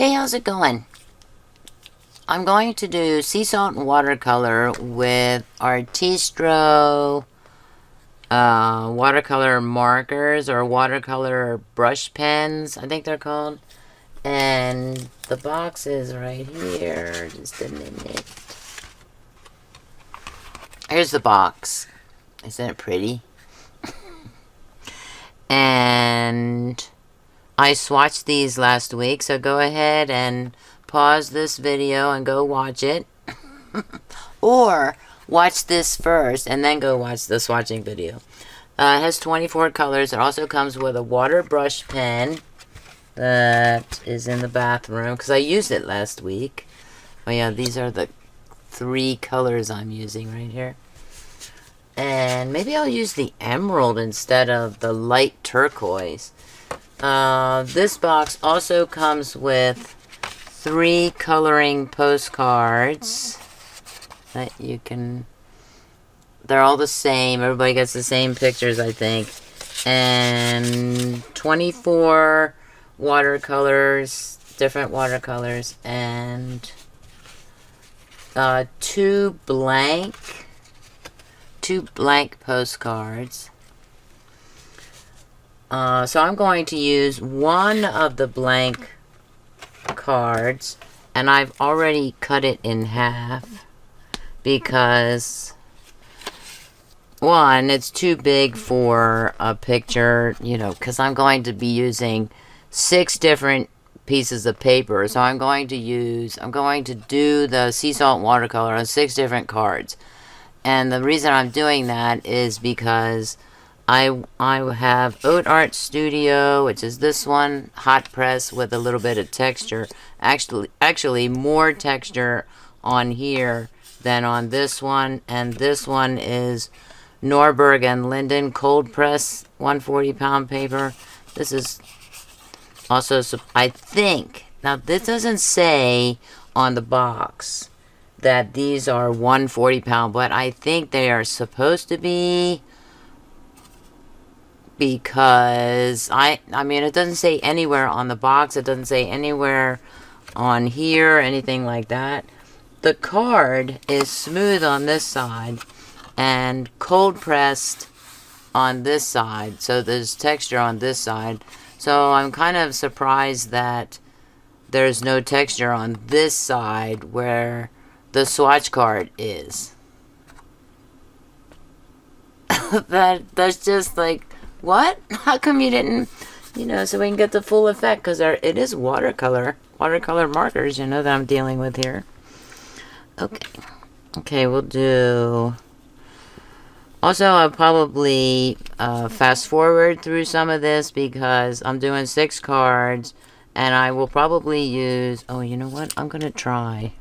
Hey, how's it going? I'm going to do sea salt and watercolor with Artistro watercolor markers or watercolor brush pens, I think they're called. And the box is right here. Just a minute. Here's the box. Isn't it pretty? And I swatched these last week, so go ahead and pause this video and go watch it. Or watch this first and then go watch the swatching video. It has 24 colors. It also comes with a water brush pen that is in the bathroom because I used it last week. Oh yeah, these are the 3 colors I'm using right here. And maybe I'll use the emerald instead of the light turquoise. This box also comes with 3 coloring postcards that you can... They're all the same. Everybody gets the same pictures, I think. And 24 watercolors, different watercolors, and 2 blank postcards. So I'm going to use one of the blank cards, and I've already cut it in half because, one, it's too big for a picture, you know, because I'm going to be using 6 different pieces of paper. So I'm going to do the sea salt watercolor on 6 different cards. And the reason I'm doing that is because I have OAT ART STUDIO, which is this one, hot press with a little bit of texture. Actually more texture on here than on this one. And this one is Norberg and Linden cold press 140-pound paper. This is also, I think, now this doesn't say on the box that these are 140-pound, but I think they are supposed to be, because I mean, it doesn't say anywhere on the box, it doesn't say anywhere on here, anything like that. The card is smooth on this side and cold pressed on this side, so there's texture on this side. So I'm kind of surprised that there's no texture on this side where the swatch card is. That's just like, what? How come you didn't, you know, so we can get the full effect, because it is watercolor markers, you know, that I'm dealing with here. Okay, we'll do... Also, I'll probably fast forward through some of this because I'm doing 6 cards, and I will probably use... Oh, you know what? I'm going to try...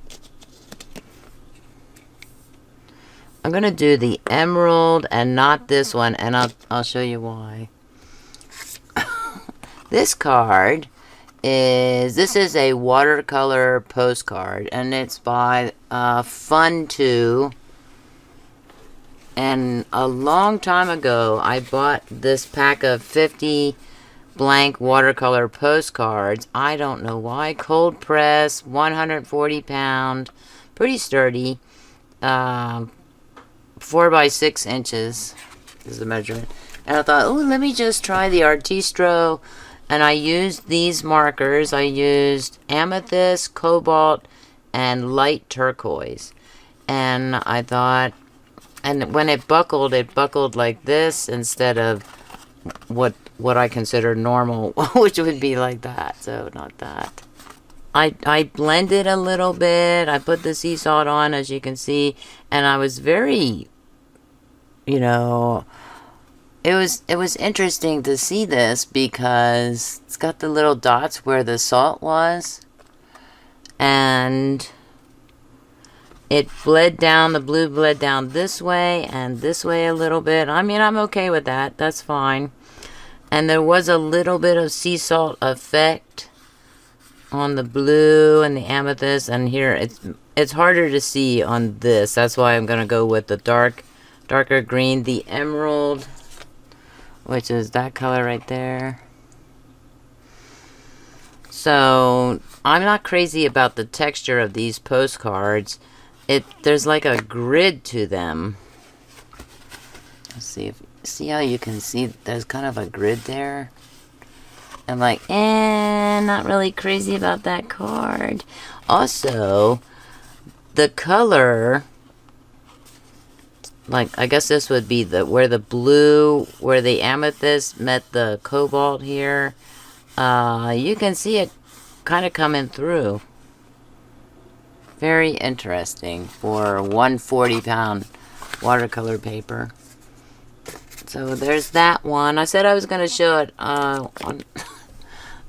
I'm going to do the emerald and not this one, and I'll show you why. This card is... This is a watercolor postcard, and it's by Fun2. And a long time ago, I bought this pack of 50 blank watercolor postcards. I don't know why. Cold press, 140-pound, pretty sturdy. 4 by 6 inches is the measurement. And I thought, oh, let me just try the Artistro. And I used these markers. I used amethyst, cobalt, and light turquoise. And I thought, and when it buckled like this instead of what I consider normal, which would be like that. So not that. I blended a little bit. I put the sea salt on, as you can see, and I was very, you know, it was interesting to see this because it's got the little dots where the salt was, and it bled down, the blue bled down this way and this way a little bit. I mean, I'm okay with that. That's fine. And there was a little bit of sea salt effect on the blue and the amethyst, and here it's harder to see on this. That's why I'm gonna go with the darker green, the emerald, which is that color right there. So I'm not crazy about the texture of these postcards. There's like a grid to them. Let's see how you can see there's kind of a grid there. I'm like, not really crazy about that card. Also, the color, like, I guess this would be where the amethyst met the cobalt here. You can see it kind of coming through. Very interesting for 140-pound watercolor paper. So there's that one. I said I was going to show it on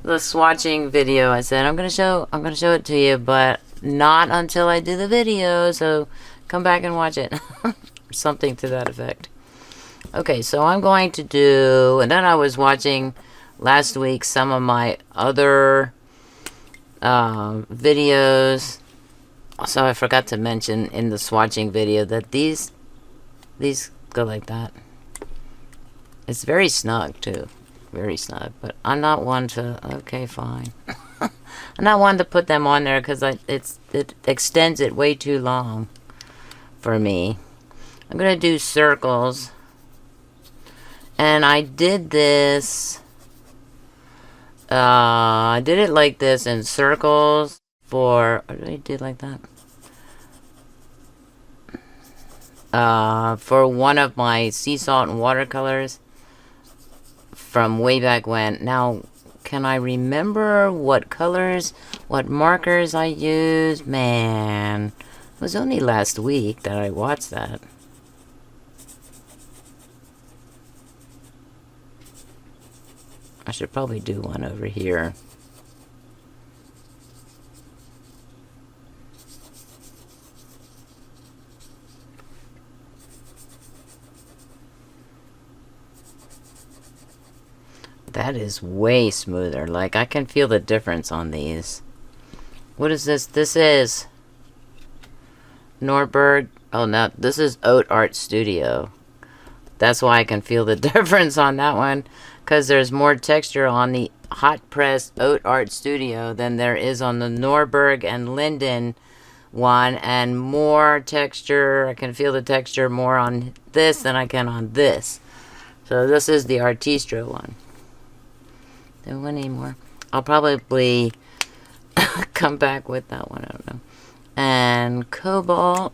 the swatching video. I said I'm going to show it to you, but not until I do the video. So come back and watch it. Something to that effect. Okay, so I'm going to do, and then I was watching last week some of my other videos. So I forgot to mention in the swatching video that these go like that. It's very snug too, very snug. But I'm not one to. Okay, fine. I'm not one to put them on there because it extends it way too long for me. I'm gonna do circles, and I did this. I did it like this in circles for. What did I do like that? For one of my sea salt and watercolors from way back when. Now, can I remember what colors, what markers I used? Man, it was only last week that I watched that. I should probably do one over here. That is way smoother. Like, I can feel the difference on these. What is this? This is Norberg. Oh, no. This is OAT ART STUDIO. That's why I can feel the difference on that one. Because there's more texture on the hot press OAT ART STUDIO than there is on the Norberg and Linden one. And more texture. I can feel the texture more on this than I can on this. So this is the Artistro one. Don't want any more. I'll probably come back with that one. I don't know. And cobalt.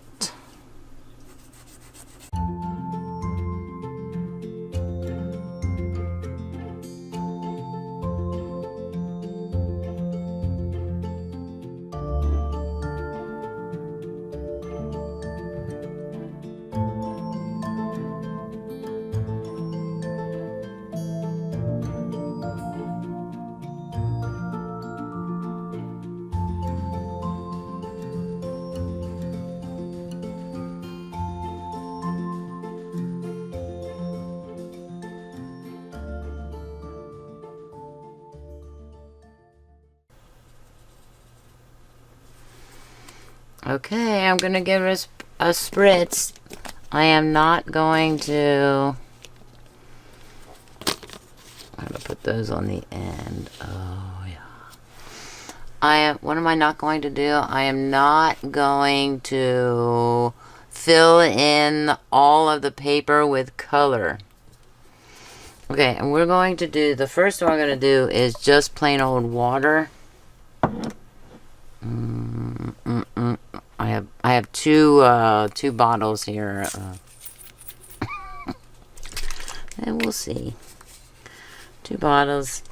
Okay, I'm going to give it a spritz. I am not going to... I'm going to put those on the end. Oh, yeah. What am I not going to do? I am not going to fill in all of the paper with color. Okay, and we're going to do... The first one I'm going to do is just plain old water. I have two bottles here, and we'll see. 2 bottles.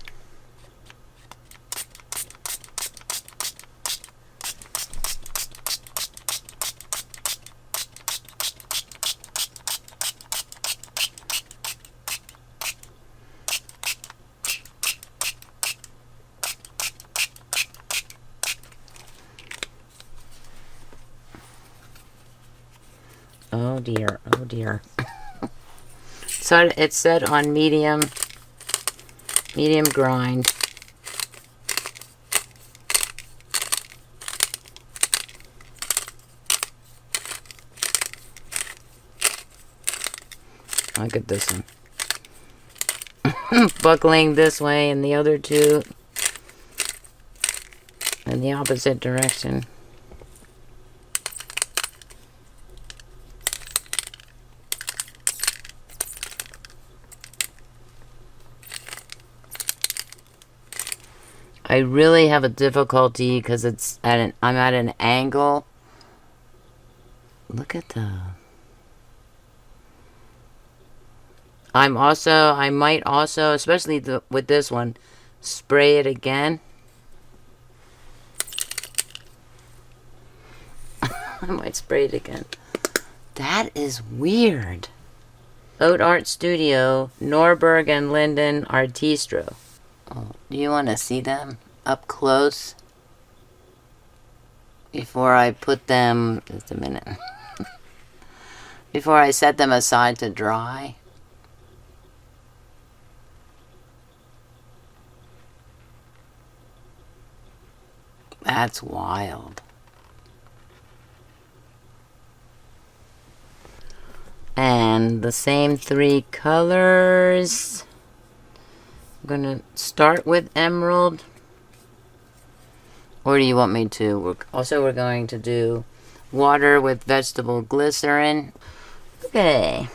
Oh dear, oh dear. So it said on medium grind. Look at this one. Buckling this way and the other two. in the opposite direction. I really have a difficulty because it's I'm at an angle. Look at the... I might also, especially with this one, spray it again. I might spray it again. That is weird. OAT ART STUDIO, Norberg and Linden, Artistro. Oh, do you want to see them up close? Before I put them... Just a minute. Before I set them aside to dry. That's wild. And the same 3 colors. I'm gonna start with emerald. Or do you want me to? We're going to do water with vegetable glycerin. Okay.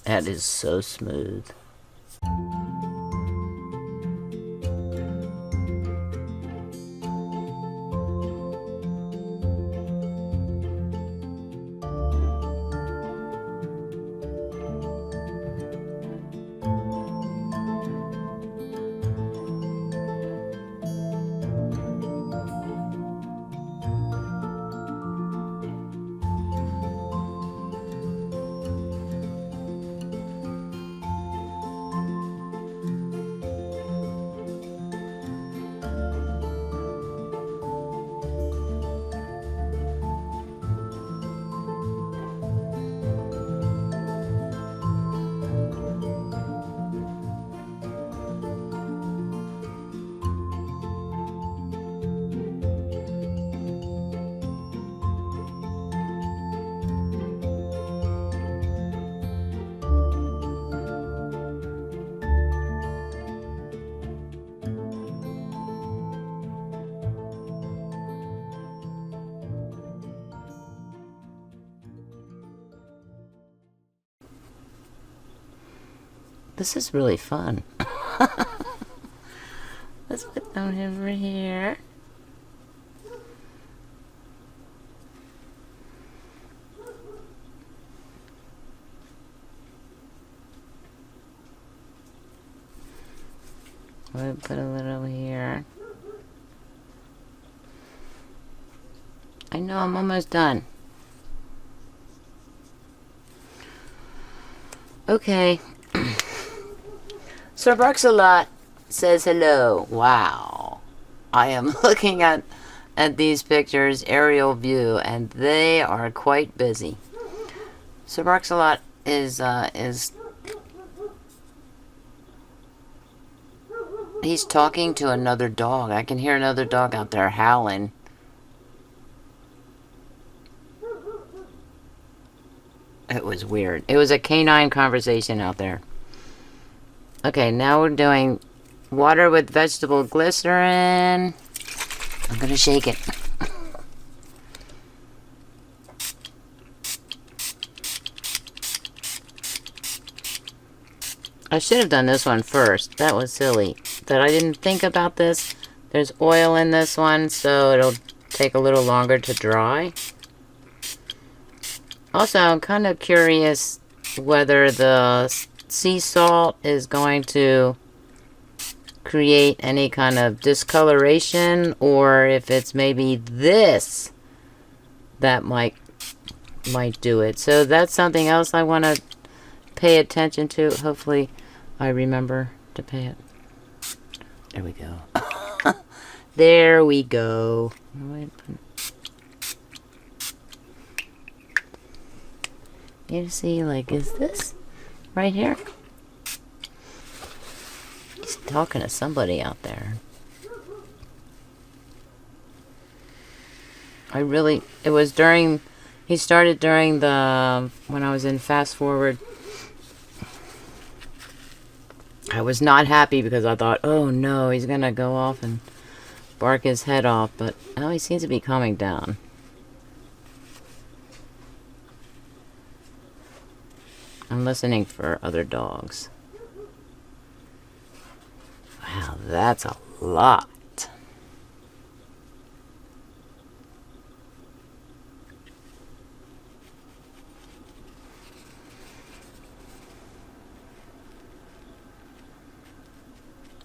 That is so smooth. This is really fun. Let's put them over here. We'll put a little here. I know, I'm almost done. Okay. Sir Barks-a-lot says hello. Wow. I am looking at these pictures, aerial view, and they are quite busy. Sir Barks-a-lot is he's talking to another dog. I can hear another dog out there howling. It was weird. It was a canine conversation out there. Okay, now we're doing water with vegetable glycerin. I'm gonna shake it. I should have done this one first. That was silly. That I didn't think about this. There's oil in this one, so it'll take a little longer to dry. Also, I'm kind of curious whether the sea salt is going to create any kind of discoloration, or if it's maybe this that might do it. So that's something else I want to pay attention to. Hopefully I remember to pay it. There we go. There we go. You see, like, is this right here? He's talking to somebody out there. It was during, he started during the, when I was in fast forward. I was not happy because I thought, oh no, he's gonna go off and bark his head off, but now he seems to be calming down. I'm listening for other dogs. Wow, that's a lot.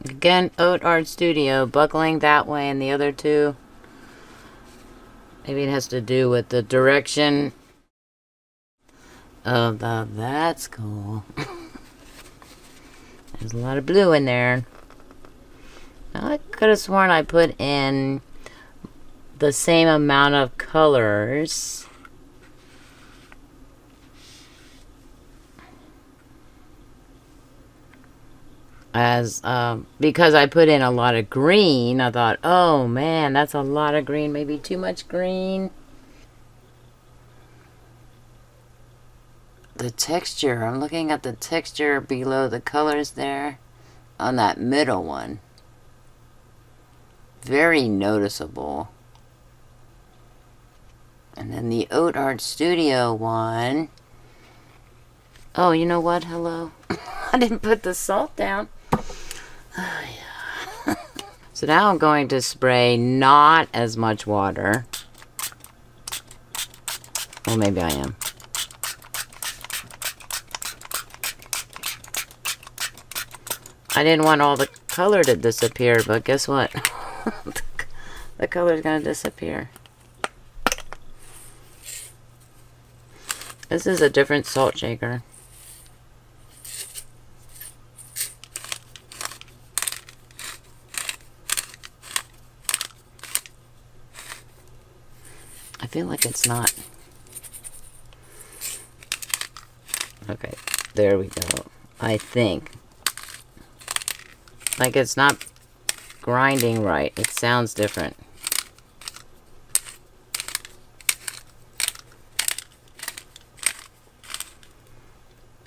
Again, OAT Art Studio, buckling that way, and the other two, maybe it has to do with the direction of the, that's cool. There's a lot of blue in there. Now, I could have sworn I put in the same amount of colors. As because I put in a lot of green, I thought, oh man, that's a lot of green, maybe too much green. The texture, I'm looking at the texture below the colors there on that middle one. Very noticeable. And then the OAT Art Studio one. Oh, you know what? Hello. I didn't put the salt down. Oh, yeah. So now I'm going to spray not as much water. Well, maybe I am. I didn't want all the color to disappear, but guess what? The color's gonna disappear. This is a different salt shaker. I feel like it's not. Okay, there we go. I think. Like it's not grinding right. It sounds different.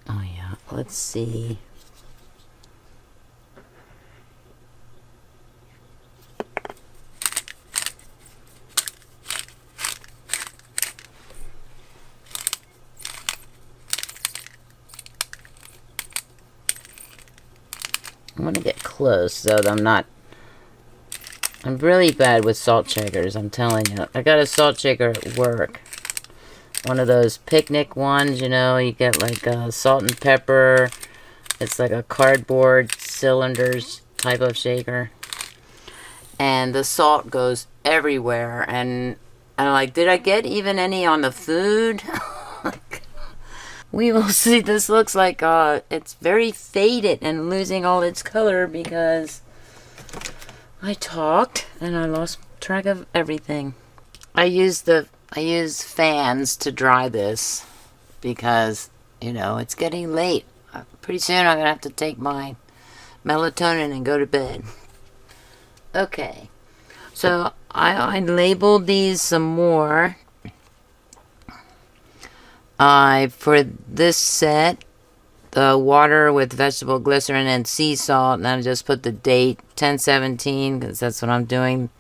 Oh yeah, let's see. I'm gonna get close so that I'm really bad with salt shakers, I'm telling you. I got a salt shaker at work. One of those picnic ones, you know, you get like salt and pepper. It's like a cardboard cylinders type of shaker. And the salt goes everywhere. And I'm like, did I get even any on the food? We will see. This looks like it's very faded and losing all its color because I talked and I lost track of everything. I use fans to dry this because, you know, it's getting late. Pretty soon I'm going to have to take my melatonin and go to bed. Okay. So I labeled these some more. For this set, the water with vegetable glycerin and sea salt, and I just put the date 10/17 because that's what I'm doing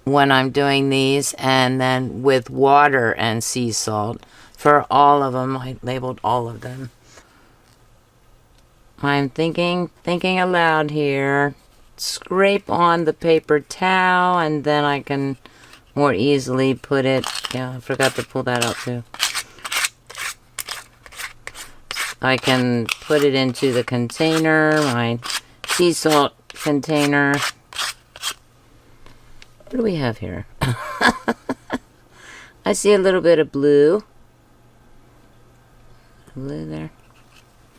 when I'm doing these, and then with water and sea salt for all of them. I labeled all of them. I'm thinking aloud here. Scrape on the paper towel, and then I can more easily put it. Yeah, I forgot to pull that out too. I can put it into the container, my sea salt container. What do we have here? I see a little bit of blue. Blue there.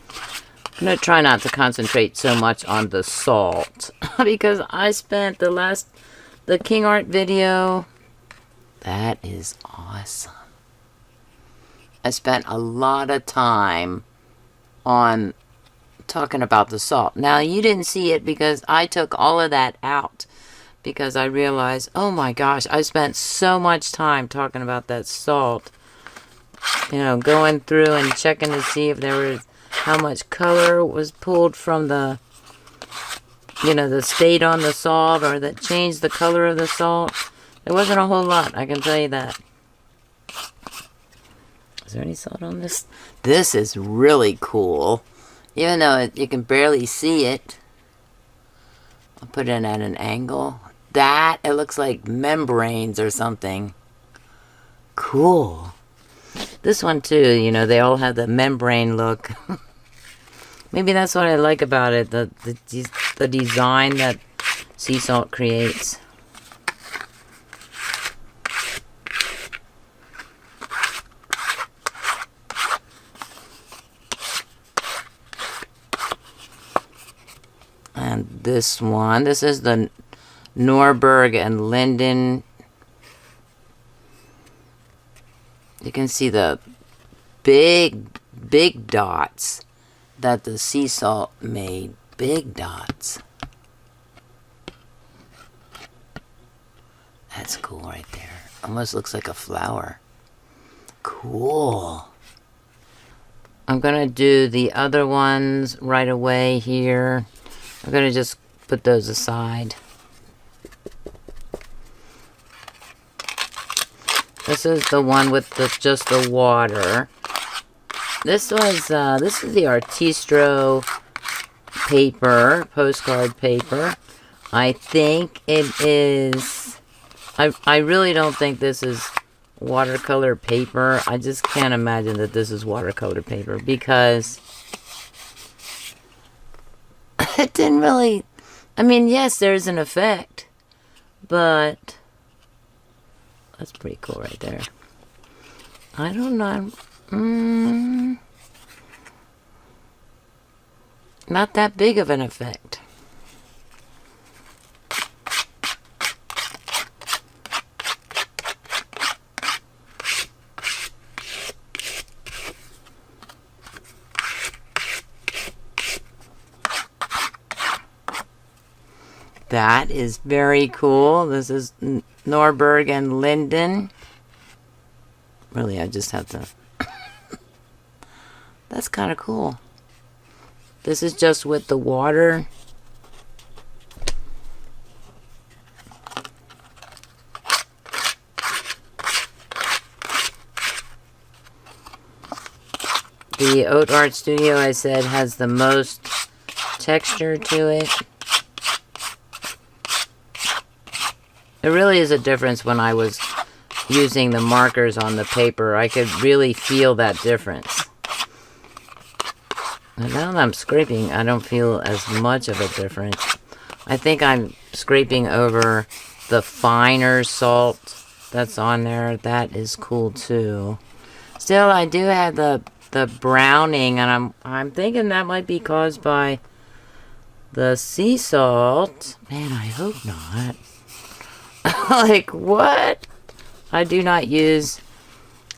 I'm going to try not to concentrate so much on the salt because I spent the King Art video. That is awesome. I spent a lot of time on talking about the salt. Now, you didn't see it because I took all of that out because I realized, oh my gosh, I spent so much time talking about that salt. You know, going through and checking to see if there was how much color was pulled from the, you know, that stayed on the salt or that changed the color of the salt. There wasn't a whole lot, I can tell you that. Is there any salt on this? This is really cool. Even though you can barely see it. I'll put it at an angle. That, it looks like membranes or something. Cool. This one too, you know, they all have the membrane look. Maybe that's what I like about it, the design that sea salt creates. And this one, this is the Norberg and Linden. You can see the big dots that the sea salt made. Big dots. That's cool right there. Almost looks like a flower. Cool. I'm going to do the other ones right away here. I'm going to just put those aside. This is the one with just the water. This is the Artistro paper, postcard paper. I think it is, I really don't think this is watercolor paper. I just can't imagine that this is watercolor paper because it didn't really, I mean, yes, there's an effect, but that's pretty cool right there. I don't know. Not that big of an effect. That is very cool. This is Norberg and Linden. Really, I just have to... That's kind of cool. This is just with the water. The OAT ART STUDIO, I said, has the most texture to it. There really is a difference when I was using the markers on the paper. I could really feel that difference. And now that I'm scraping, I don't feel as much of a difference. I think I'm scraping over the finer salt that's on there. That is cool too. Still, I do have the browning, and I'm thinking that might be caused by the sea salt. Man, I hope not. Like, what? I do not use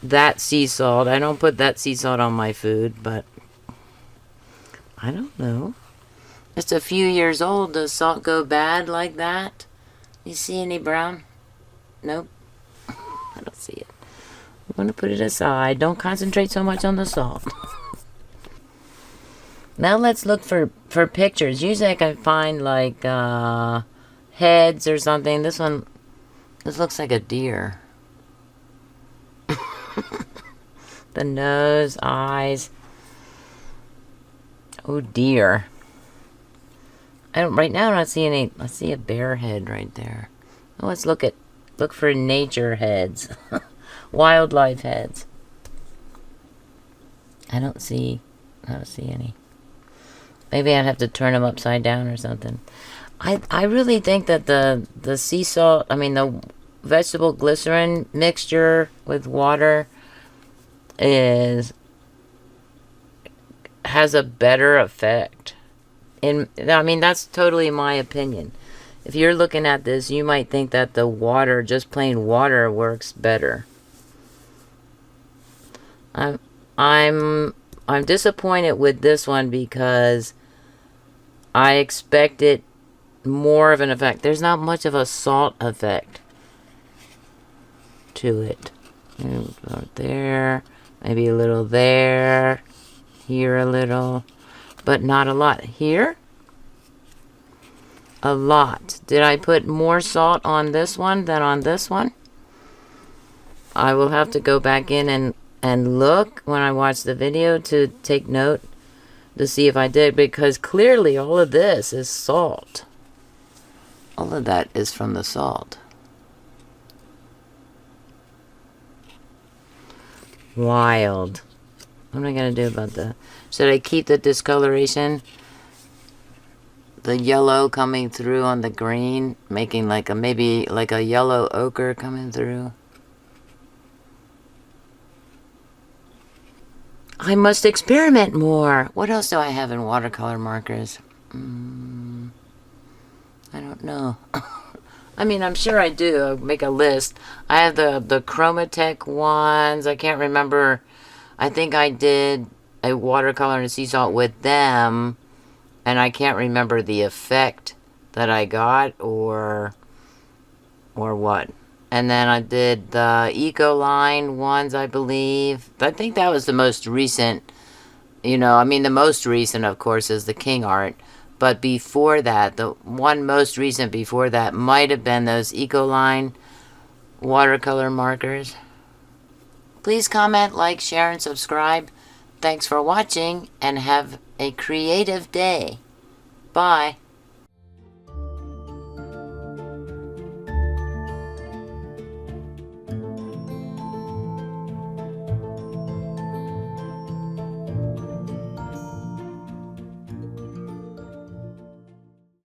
that sea salt. I don't put that sea salt on my food, but I don't know. It's a few years old. Does salt go bad like that? You see any brown? Nope. I don't see it. I'm going to put it aside. Don't concentrate so much on the salt. Now let's look for pictures. Usually I can find like heads or something. This looks like a deer. The nose, eyes. Oh dear. Right now I don't see any. I see a bear head right there. Oh, let's look for nature heads. Wildlife heads. I don't see any. Maybe I'd have to turn them upside down or something. I really think that the sea salt, I mean the vegetable glycerin mixture with water has a better effect. I mean, that's totally my opinion. If you're looking at this, you might think that the water, just plain water, works better. I'm disappointed with this one because I expected more of an effect. There's not much of a salt effect to it. There, maybe a little there. Here a little, but not a lot. Here, a lot. Did I put more salt on this one than on this one? I will have to go back in and look when I watch the video to take note to see if I did, because clearly all of this is salt. All of that is from the salt. Wild. What am I going to do about that? Should I keep the discoloration? The yellow coming through on the green, making like a, maybe like a yellow ochre coming through. I must experiment more. What else do I have in watercolor markers? I don't know. I mean, I'm sure I do. I'll make a list. I have the Chromatech ones. I can't remember. I think I did a watercolor and a sea salt with them, and I can't remember the effect that I got or what. And then I did the Eco Line ones, I believe. I think that was the most recent. You know, I mean, the most recent, of course, is the King Art. But before that, the one most recent before that might have been those Eco Line watercolor markers. Please comment, like, share, and subscribe. Thanks for watching, and have a creative day. Bye.